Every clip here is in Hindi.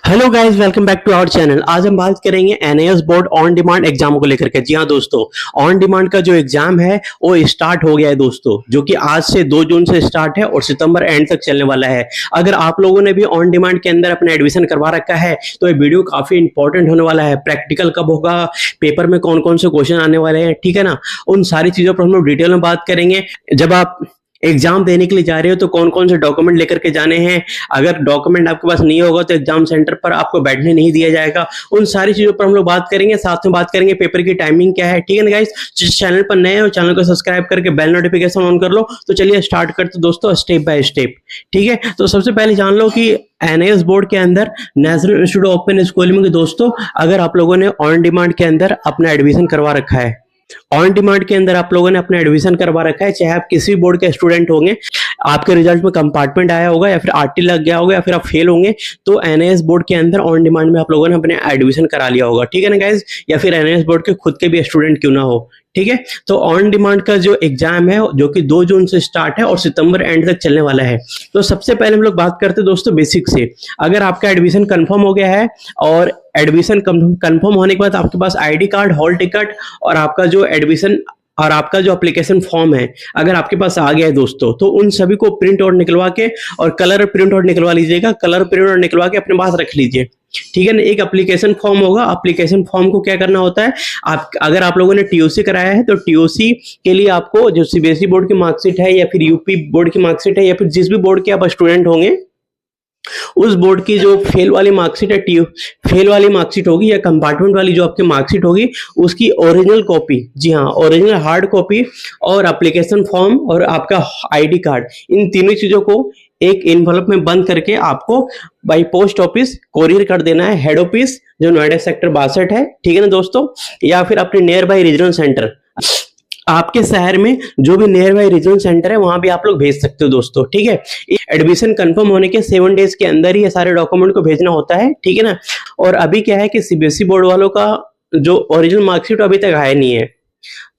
Hello guys, welcome back to our channel. आज हम बात करेंगे NIS board on demand exam को लेकर के। जी हाँ दोस्तों, ऑन डिमांड का जो एग्जाम है वो स्टार्ट हो गया है दोस्तों, जो कि आज से 2 जून से स्टार्ट है और सितंबर एंड तक चलने वाला है। अगर आप लोगों ने भी ऑन डिमांड के अंदर अपना एडमिशन करवा रखा है तो ये वीडियो काफी इंपॉर्टेंट होने वाला है। प्रैक्टिकल कब होगा, पेपर में कौन कौन से क्वेश्चन आने वाले हैं, ठीक है ना, उन सारी चीजों पर हम लोग डिटेल में बात करेंगे। जब आप एग्जाम देने के लिए जा रहे हो तो कौन कौन से डॉक्यूमेंट लेकर के जाने हैं, अगर डॉक्यूमेंट आपके पास नहीं होगा तो एग्जाम सेंटर पर आपको बैठने नहीं दिया जाएगा। उन सारी चीजों पर हम लोग बात करेंगे, साथ में बात करेंगे पेपर की टाइमिंग क्या है, ठीक है ना गाइस। जिस चैनल पर नए हो चैनल को सब्सक्राइब करके बेल नोटिफिकेशन ऑन कर लो। तो चलिए स्टार्ट करते दोस्तों स्टेप बाय स्टेप, ठीक है। तो सबसे पहले जान लो कि एनआईएस बोर्ड के अंदर national institute of open schooling के दोस्तों, अगर आप लोगों ने ऑन डिमांड के अंदर अपना एडमिशन करवा रखा है, ऑन डिमांड के अंदर आप लोगों ने अपना एडमिशन करवा रखा है, चाहे आप किसी भी बोर्ड के स्टूडेंट होंगे, आपके रिजल्ट में कंपार्टमेंट आया होगा या फिर आरटी लग गया होगा या फिर आप फेल होंगे, तो एनआईएस बोर्ड के अंदर ऑन डिमांड में आप लोगों ने अपने एडमिशन करा लिया होगा, ठीक है ना गाइज। या फिर एनआईएस बोर्ड के खुद के भी स्टूडेंट क्यों ना हो, ठीक है। तो ऑन डिमांड का जो एग्जाम है जो कि 2 जून से स्टार्ट है और सितंबर एंड तक चलने वाला है। तो सबसे पहले हम लोग बात करते हैं दोस्तों बेसिक से। अगर आपका एडमिशन कंफर्म हो गया है और एडमिशन कंफर्म होने के बाद आपके पास आईडी कार्ड, हॉल टिकट और आपका जो एडमिशन और आपका जो एप्लीकेशन फॉर्म है अगर आपके पास आ गया है दोस्तों, तो उन सभी को प्रिंट आउट निकलवा के और कलर प्रिंट आउट निकलवा लीजिएगा। कलर प्रिंट आउट निकलवा के अपने पास रख लीजिए, ठीक है ना। एक एप्लीकेशन फॉर्म होगा, एप्लीकेशन फॉर्म को क्या करना होता है, आप अगर आप लोगों ने टीओसी कराया है तो टीओसी के लिए आपको जो सीबीएसई बोर्ड की मार्कशीट है या फिर यूपी बोर्ड की मार्कशीट है या फिर जिस भी बोर्ड के आप स्टूडेंट होंगे उस बोर्ड की जो फेल वाली मार्कशीट है, फेल वाली मार्कशीट होगी या कंपार्टमेंट वाली जो आपकी मार्कशीट होगी उसकी ओरिजिनल कॉपी, जी हाँ ओरिजिनल हार्ड कॉपी, और एप्लीकेशन फॉर्म और आपका आईडी कार्ड, इन तीनों चीजों को एक एनवलप में बंद करके आपको बाई पोस्ट ऑफिस कोरियर कर देना है हेड ऑफिस जो नोएडा सेक्टर 62 है, ठीक है ना दोस्तों। या फिर अपने नियर बाई रीजनल सेंटर, आपके शहर में जो भी नियर बाई रीजनल सेंटर है वहां भी आप लोग भेज सकते हो दोस्तों, ठीक है। एडमिशन कंफर्म होने के 7 डेज के अंदर ही ये सारे डॉक्यूमेंट को भेजना होता है, ठीक है ना। और अभी क्या है कि सीबीएसई बोर्ड वालों का जो ओरिजिनल मार्कशीट अभी तक आया नहीं है,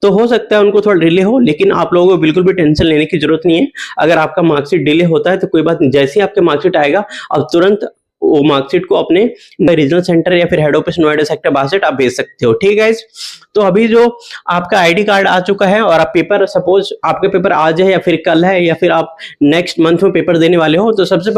तो हो सकता है उनको थोड़ा डिले हो, लेकिन आप लोगों को बिल्कुल भी टेंशन लेने की जरूरत नहीं है। अगर आपका मार्कशीट डिले होता है तो कोई बात नहीं, जैसे ही आपके मार्कशीट आएगा अब तुरंत वो मार्कशीट को अपने रीजनल सेंटर या फिर हेड ऑफिस नोएडा सेक्टर 62 आप भेज सकते हो, ठीक है गाइस। तो अभी जो आपका आईडी कार्ड आ चुका है और आप पेपर, सपोज आपके पेपर आज है या फिर कल है या फिर आप नेक्स्ट मंथ में पेपर देने वाले हो, तो सबसे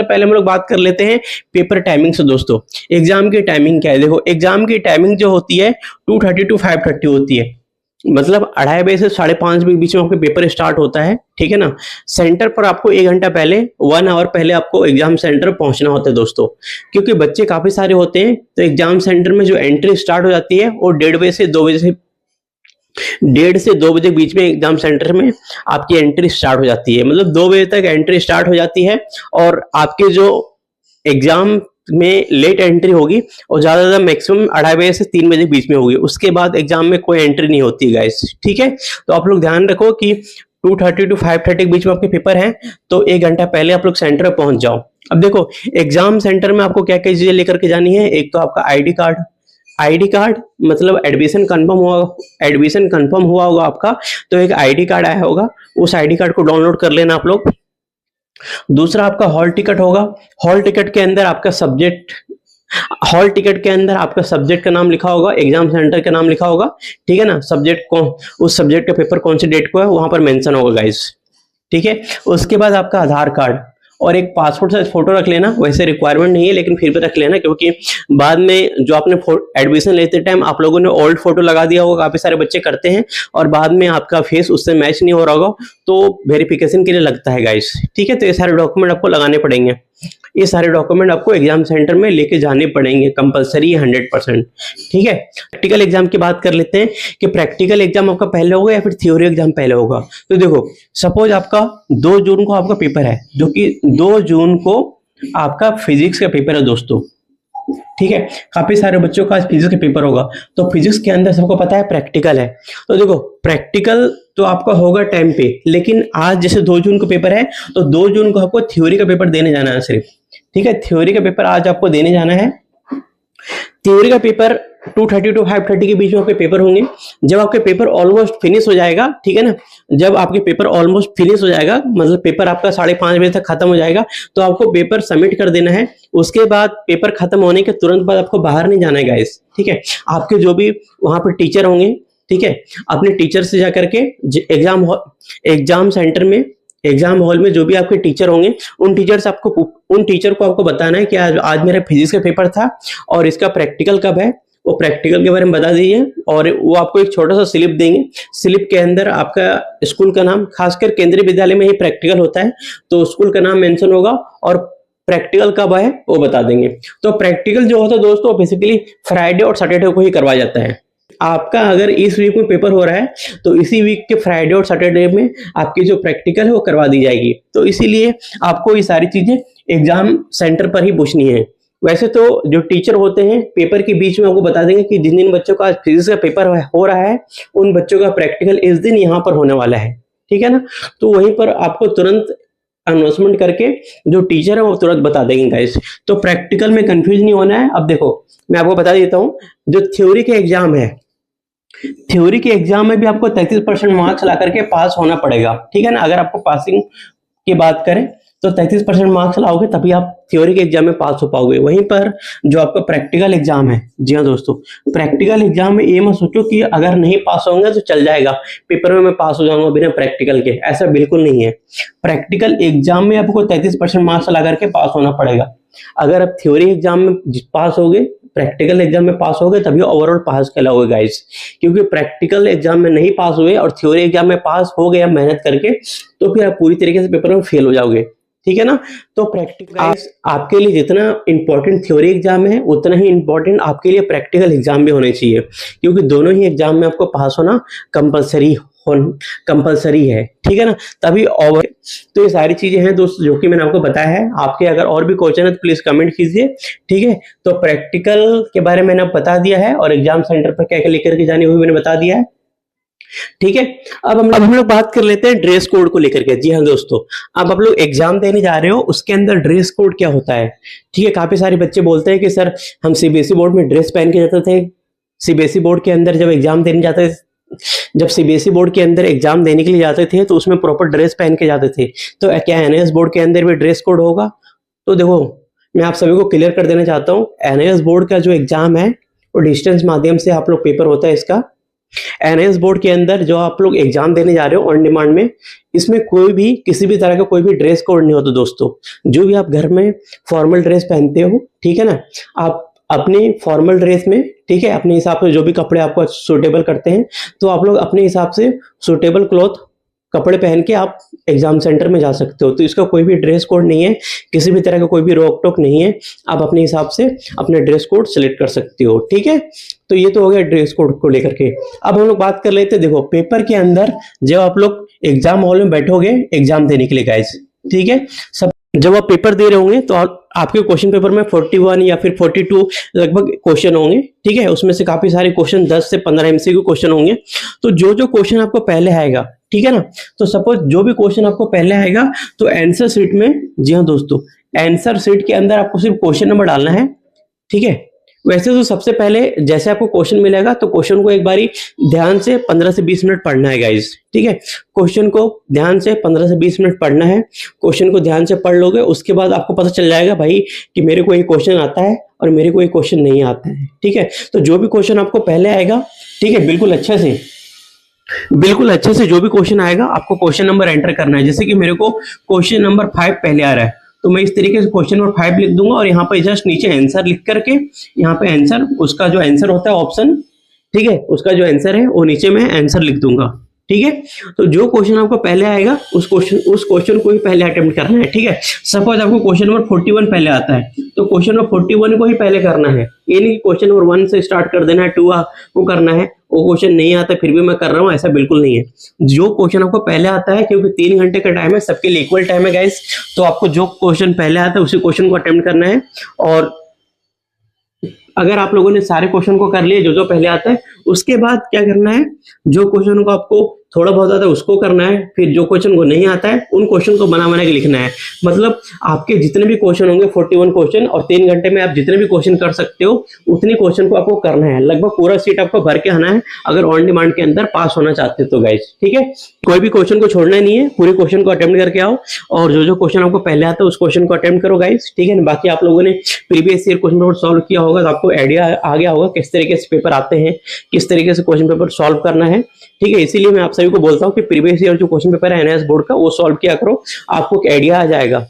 पहले हम लोग बात कर लेते हैं पेपर टाइमिंग से दोस्तों। एग्जाम की टाइमिंग क्या है, देखो एग्जाम की टाइमिंग जो होती है 2:30 to 5:30 होती है, मतलब 2:30 बजे से 5:30 बजे बीच में आपका पेपर स्टार्ट होता है, ठीक है ना। सेंटर पर आपको 1 घंटा पहले, 1 आवर पहले आपको एग्जाम सेंटर पहुंचना होता है दोस्तों, क्योंकि बच्चे काफी सारे होते हैं। तो एग्जाम सेंटर में जो एंट्री स्टार्ट हो जाती है वो 1:30 से 2 बजे के बीच में एग्जाम सेंटर में आपकी एंट्री स्टार्ट हो जाती है, मतलब 2 बजे तक एंट्री स्टार्ट हो जाती है। और आपके जो एग्जाम में लेट एंट्री होगी और ज्यादा मैक्सिमम 2:30 बजे से 3 बजे के बीच में होगी, उसके बाद एग्जाम में कोई एंट्री नहीं होती गाइस, ठीक है। तो आप लोग ध्यान रखो कि 2:30 to 5:30 के बीच में आपके पेपर हैं, तो 1 घंटा पहले आप लोग सेंटर पर पहुंच जाओ। अब देखो एग्जाम सेंटर में आपको क्या क्या चीजें लेकर के जानी है, एक तो आपका आईडी कार्ड मतलब एडमिशन कंफर्म हुआ होगा आपका, तो एक आईडी कार्ड आया होगा, उस आईडी कार्ड को डाउनलोड कर लेना आप लोग। दूसरा आपका हॉल टिकट होगा, हॉल टिकट के अंदर आपका सब्जेक्ट का नाम लिखा होगा, एग्जाम सेंटर का नाम लिखा होगा, ठीक है ना। सब्जेक्ट कौन, उस सब्जेक्ट का पेपर कौन सी डेट को है वहां पर मेंशन होगा गाइस, ठीक है। उसके बाद आपका आधार कार्ड और एक पासपोर्ट साइज फोटो रख लेना, वैसे रिक्वायरमेंट नहीं है लेकिन फिर भी रख लेना, क्योंकि बाद में जो आपने एडमिशन लेते टाइम आप लोगों ने ओल्ड फोटो लगा दिया होगा, काफी सारे बच्चे करते हैं और बाद में आपका फेस उससे मैच नहीं हो रहा होगा तो वेरिफिकेशन के लिए लगता है गाइस, ठीक है। तो ये सारे डॉक्यूमेंट आपको लगाने पड़ेंगे, ये सारे डॉक्यूमेंट आपको एग्जाम सेंटर में लेके जाने पड़ेंगे, कंपलसरी है 100%, ठीक है। प्रैक्टिकल एग्जाम की बात कर लेते हैं कि प्रैक्टिकल एग्जाम आपका पहले होगा या फिर थ्योरी एग्जाम पहले होगा। तो देखो सपोज आपका 2 जून को आपका पेपर है, जो कि 2 जून को आपका फिजिक्स का पेपर है दोस्तों, ठीक है। काफी सारे बच्चों का फिजिक्स का पेपर होगा, तो फिजिक्स के अंदर सबको पता है प्रैक्टिकल है। तो देखो प्रैक्टिकल तो आपका होगा टाइम पे, लेकिन आज जैसे 2 जून को पेपर है तो 2 जून को आपको थ्योरी का पेपर देने जाना है सिर्फ, ठीक है। थ्योरी का पेपर आज आपको देने जाना है। थ्योरी का पेपर 2:30 to 5:30 के बीच में आपके पेपर होंगे। जब आपके पेपर ऑलमोस्ट फिनिश हो जाएगा, ठीक है ना, जब आपके पेपर ऑलमोस्ट फिनिश हो जाएगा, मतलब पेपर आपका 5:30 बजे तक खत्म हो जाएगा, तो आपको पेपर सबमिट कर देना है। उसके बाद पेपर खत्म होने के तुरंत बाद आपको बाहर नहीं जाना है गाइस, ठीक है। आपके जो भी वहां पर टीचर होंगे, ठीक है, अपने टीचर से जाकर के एग्जाम सेंटर में, एग्जाम हॉल में जो भी आपके टीचर होंगे, उन टीचर को आपको बताना है कि आज मेरा फिजिक्स का पेपर था और इसका प्रैक्टिकल कब है, वो प्रैक्टिकल के बारे में बता दीजिए। और वो आपको एक छोटा सा स्लिप देंगे, स्लिप के अंदर आपका स्कूल का नाम, खासकर केंद्रीय विद्यालय में ही प्रैक्टिकल होता है, तो स्कूल का नाम मेंशन होगा और प्रैक्टिकल कब है वो बता देंगे। तो प्रैक्टिकल जो होता है दोस्तों, बेसिकली फ्राइडे और सैटरडे को ही करवाया जाता है। आपका अगर इस वीक में पेपर हो रहा है तो इसी वीक के फ्राइडे और सैटरडे में आपकी जो प्रैक्टिकल है वो करवा दी जाएगी। तो इसीलिए आपको ये सारी चीजें एग्जाम सेंटर पर ही पूछनी है। वैसे तो जो टीचर होते हैं पेपर के बीच में आपको बता देंगे कि जिन जिन बच्चों का आज फिजिक्स का पेपर हो रहा है, उन बच्चों का प्रैक्टिकल इस दिन यहाँ पर होने वाला है, ठीक है ना। तो वहीं पर आपको तुरंत अनाउंसमेंट करके जो टीचर है वो तुरंत बता देंगे गाइस। तो प्रैक्टिकल में कंफ्यूज नहीं होना है। अब देखो मैं आपको बता देता हूँ, जो थ्योरी के एग्जाम है, थ्योरी के एग्जाम में भी आपको 33% मार्क्स ला करके पास होना पड़ेगा, ठीक है ना। अगर आपको पासिंग की बात करें तो 33% मार्क्स लाओगे तभी आप थ्योरी के एग्जाम में पास हो पाओगे। वहीं पर जो आपका प्रैक्टिकल एग्जाम है, जी हाँ दोस्तों, प्रैक्टिकल एग्जाम में ये मत सोचो कि अगर नहीं पास होंगे तो चल जाएगा, पेपर में मैं पास हो जाऊंगा बिना प्रैक्टिकल के, ऐसा बिल्कुल नहीं है। प्रैक्टिकल एग्जाम में आपको 33% मार्क्स ला करके पास होना पड़ेगा। अगर आप थ्योरी एग्जाम में पास हो गए, प्रैक्टिकल एग्जाम में पास हो गए, तभी ओवरऑल पास कहलाओगे गाइस। क्योंकि प्रैक्टिकल एग्जाम में नहीं पास हुए और थ्योरी एग्जाम में पास हो गए मेहनत करके, तो फिर आप पूरी तरीके से पेपर में फेल हो जाओगे, ठीक है ना। तो प्रैक्टिकल आपके लिए जितना इंपॉर्टेंट थ्योरी एग्जाम है उतना ही इंपॉर्टेंट आपके लिए प्रैक्टिकल एग्जाम भी होने चाहिए, क्योंकि दोनों ही एग्जाम में आपको पास होना कंपलसरी है, ठीक है ना। तभी ओवर, तो ये सारी चीजें हैं दोस्तों जो कि मैंने आपको बताया है। आपके अगर और भी क्वेश्चन है तो प्लीज कमेंट कीजिए, ठीक है। तो प्रैक्टिकल के बारे में मैंने बता दिया है और एग्जाम सेंटर पर क्या क्या लेकर के जानी हुई मैंने बता दिया है, ठीक है। अब हम लोग बात कर लेते हैं ड्रेस कोड को लेकर के। जी हाँ दोस्तों, अब आप लोग एग्जाम देने जा रहे हो, उसके अंदर ड्रेस कोड क्या होता है, ठीक है। काफी सारे बच्चे बोलते हैं कि सर हम सीबीएसई बोर्ड में ड्रेस पहन के जाते थे, सीबीएसई बोर्ड के अंदर जब एग्जाम देने जाते थे, जब सीबीएसई बोर्ड के अंदर एग्जाम देने के लिए जाते थे तो उसमें प्रॉपर ड्रेस पहन के जाते थे, तो क्या एनआईएस बोर्ड के अंदर भी ड्रेस कोड होगा? तो देखो मैं आप सभी को क्लियर कर देना चाहता हूँ, एनआईएस बोर्ड का जो एग्जाम है वो डिस्टेंस माध्यम से आप लोग पेपर होता है इसका। एनआईएस बोर्ड के अंदर जो आप लोग एग्जाम देने जा रहे हो ऑन डिमांड में, इसमें कोई भी किसी भी तरह का कोई भी ड्रेस कोड नहीं होता दोस्तों। जो भी आप घर में फॉर्मल ड्रेस पहनते हो, ठीक है ना, आप अपने फॉर्मल ड्रेस में, ठीक है, अपने हिसाब से जो भी कपड़े आपको सूटेबल करते हैं, तो आप लोग अपने हिसाब से सूटेबल क्लॉथ कपड़े पहन के आप एग्जाम सेंटर में जा सकते हो। तो इसका कोई भी ड्रेस कोड नहीं है, किसी भी तरह का कोई भी रोक टोक नहीं है, आप अपने हिसाब से अपना ड्रेस कोड सिलेक्ट कर सकते हो, ठीक है। तो ये तो हो गया ड्रेस कोड को लेकर के। अब हम लोग बात कर लेते हैं, देखो पेपर के अंदर जब आप लोग एग्जाम हॉल में बैठोगे एग्जाम देने के लिए गाइस, ठीक है, सब जब आप पेपर दे रहे होंगे तो आपके क्वेश्चन पेपर में 41 या फिर 42 लगभग क्वेश्चन होंगे, ठीक है। उसमें से काफी सारे क्वेश्चन 10 से 15 एमसीक्यू क्वेश्चन होंगे। तो जो क्वेश्चन आपको पहले आएगा, ठीक है ना, तो सपोज जो भी क्वेश्चन आपको पहले आएगा तो आंसर शीट में, जी हाँ दोस्तों, आंसर शीट के अंदर आपको सिर्फ क्वेश्चन नंबर डालना है, ठीक है। वैसे तो सबसे पहले जैसे आपको क्वेश्चन मिलेगा तो क्वेश्चन को एक बारी ध्यान से 15 से 20 मिनट पढ़ना है गाइस, ठीक है। क्वेश्चन को ध्यान से 15 से 20 मिनट पढ़ना है। क्वेश्चन को ध्यान से पढ़ लोगे, उसके बाद आपको पता चल जाएगा भाई कि मेरे को ये क्वेश्चन आता है और मेरे को ये क्वेश्चन नहीं आता है, ठीक है। तो जो भी क्वेश्चन आपको पहले आएगा, ठीक है, बिल्कुल अच्छे से जो भी क्वेश्चन आएगा आपको क्वेश्चन नंबर एंटर करना है। जैसे कि मेरे को क्वेश्चन नंबर 5 पहले आ रहा है, तो मैं इस तरीके से क्वेश्चन नंबर 5 लिख दूंगा और यहाँ पे जस्ट नीचे आंसर लिख करके, यहाँ पे आंसर, उसका जो आंसर होता है ऑप्शन, ठीक है, उसका जो आंसर है वो नीचे मैं आंसर लिख दूंगा, ठीक है। तो जो क्वेश्चन आपको पहले आएगा उस क्वेश्चन को ही पहले अटेम्प्ट करना है, ठीक है। सपोज आपको क्वेश्चन नंबर 41 पहले आता है तो क्वेश्चन नंबर 41 को ही पहले करना है, ये नहीं कि क्वेश्चन नंबर 1 से स्टार्ट कर देना है, 2 वो करना है, वो क्वेश्चन नहीं आता फिर भी मैं कर रहा हूँ, ऐसा बिल्कुल नहीं है। जो क्वेश्चन आपको पहले आता है, क्योंकि 3 घंटे का टाइम है, सबके लिए इक्वल टाइम है गाइस, तो आपको जो क्वेश्चन पहले आता है उसी क्वेश्चन को अटेम्प्ट करना है। और अगर आप लोगों ने सारे क्वेश्चन को कर लिए जो पहले आता है, उसके बाद क्या करना है, जो क्वेश्चन को आपको थोड़ा बहुत आता है उसको करना है, फिर जो क्वेश्चन को नहीं आता है उन क्वेश्चन को बना बना के लिखना है। मतलब आपके जितने भी क्वेश्चन होंगे 41 क्वेश्चन, और 3 घंटे में आप जितने भी क्वेश्चन कर सकते हो उतनी क्वेश्चन को आपको करना है। लगभग पूरा सीट आपको भर के आना है अगर ऑन डिमांड के अंदर पास होना चाहते हो तो गाइस, ठीक है। कोई भी क्वेश्चन को छोड़ना नहीं है, पूरे क्वेश्चन को अटेम्प्ट करके आओ, और जो जो क्वेश्चन आपको पहले आता है उस क्वेश्चन को अटेम्प्ट करो गाइस, ठीक है ना। बाकी आप लोगों ने previous year question paper solve किया होगा तो आपको आइडिया आ गया होगा किस तरीके से पेपर आते हैं, किस तरीके से क्वेश्चन पेपर सॉल्व करना है, ठीक है। इसीलिए मैं आप सभी को बोलता हूँ कि प्रीवियस ईयर जो क्वेश्चन पेपर है एनआईएस बोर्ड का वो सॉल्व किया करो, आपको एक आइडिया आ जाएगा,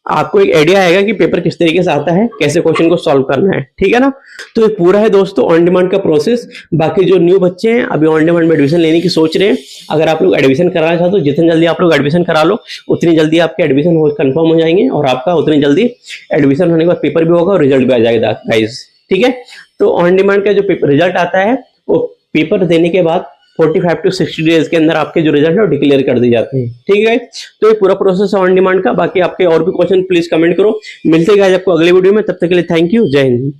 आपको एक आइडिया आएगा कि पेपर किस तरीके से आता है, कैसे क्वेश्चन को सॉल्व करना है, ठीक है ना। तो ये पूरा है दोस्तों ऑन डिमांड का प्रोसेस। बाकी जो न्यू बच्चे हैं अभी ऑन डिमांड में एडमिशन लेने की सोच रहे हैं, अगर आप लोग एडमिशन कराना चाहते हो जितनी जल्दी आप लोग एडमिशन करा लो उतनी जल्दी आपके एडमिशन कंफर्म हो जाएंगे, और आपका उतनी जल्दी एडमिशन होने के बाद पेपर भी होगा और रिजल्ट भी आ जाएगा गाइस, ठीक है। तो ऑन डिमांड का जो रिजल्ट आता है वो पेपर देने के बाद 45 to 60 डेज के अंदर आपके जो रिजल्ट है वो डिक्लेयर कर दिए जाते हैं, ठीक है। तो ये पूरा प्रोसेस है ऑन डिमांड का। बाकी आपके और भी क्वेश्चन प्लीज कमेंट करो। मिलते हैं आपको अगले वीडियो में, तब तक के लिए थैंक यू, जय हिंद।